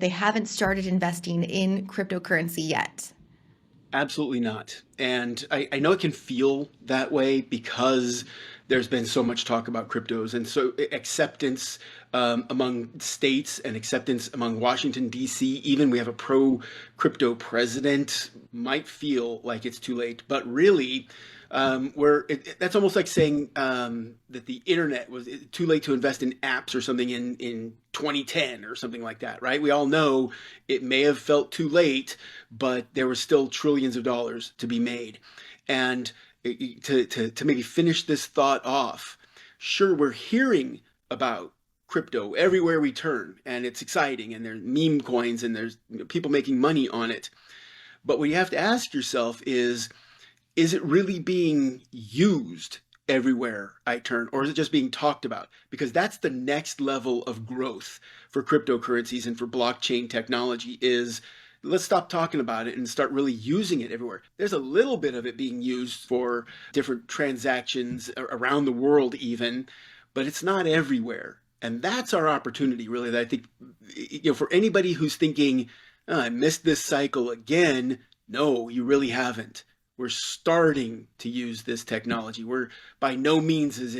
they haven't started investing in cryptocurrency yet? Absolutely not. And I know it can feel that way because there's been so much talk about cryptos and so acceptance among states and acceptance among Washington, D.C. Even we have a pro crypto president, might feel like it's too late. But really, that's almost like saying that the internet was too late to invest in apps or something in 2010 or something like that, right? We all know it may have felt too late, but there were still trillions of dollars to be made. And to maybe finish this thought off, sure, we're hearing about crypto everywhere we turn, and it's exciting, and there's meme coins, and there's people making money on it. But what you have to ask yourself is it really being used everywhere I turn, or is it just being talked about? Because that's the next level of growth for cryptocurrencies and for blockchain technology is let's stop talking about it and start really using it everywhere. There's a little bit of it being used for different transactions around the world even, but it's not everywhere. And that's our opportunity really that I think for anybody who's thinking, "Oh, I missed this cycle again." No, you really haven't. We're starting to use this technology. We're by no means is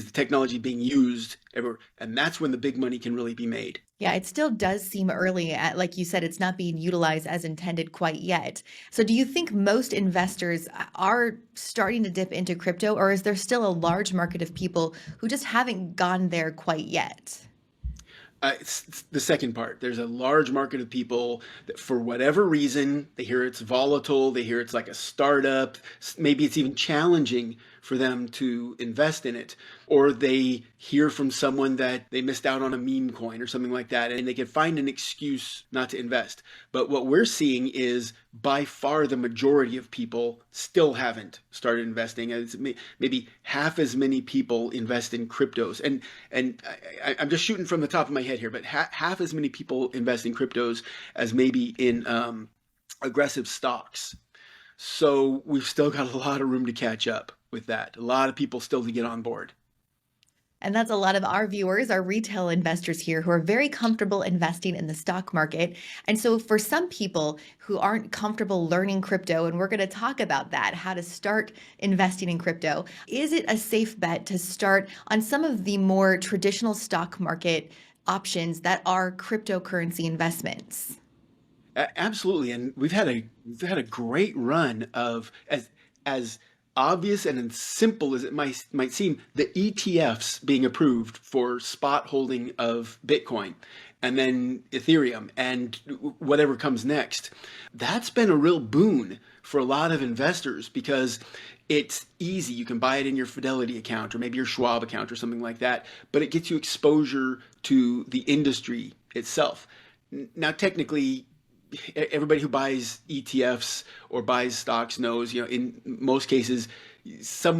the technology being used everywhere, and that's when the big money can really be made. Yeah, it still does seem early. Like you said, it's not being utilized as intended quite yet. So, do you think most investors are starting to dip into crypto, or is there still a large market of people who just haven't gone there quite yet? It's the second part. There's a large market of people that, for whatever reason, they hear it's volatile, they hear it's like a startup, maybe it's even challenging for them to invest in it, or they hear from someone that they missed out on a meme coin or something like that, and they can find an excuse not to invest. But what we're seeing is by far the majority of people still haven't started investing. It's maybe half as many people invest in cryptos, and I'm just shooting from the top of my head here, but half as many people invest in cryptos as maybe in aggressive stocks. So we've still got a lot of room to catch up with that. A lot of people still to get on board. And that's a lot of our viewers, our retail investors here who are very comfortable investing in the stock market. And so, for some people who aren't comfortable learning crypto, and we're going to talk about that, how to start investing in crypto, is it a safe bet to start on some of the more traditional stock market options that are cryptocurrency investments? Absolutely, and we've had a great run of as obvious and as simple as it might seem, the ETFs being approved for spot holding of Bitcoin and then Ethereum and whatever comes next. That's been a real boon for a lot of investors because it's easy. You can buy it in your Fidelity account or maybe your Schwab account or something like that, but it gets you exposure to the industry itself. Now, technically, everybody who buys ETFs or buys stocks knows, in most cases, someone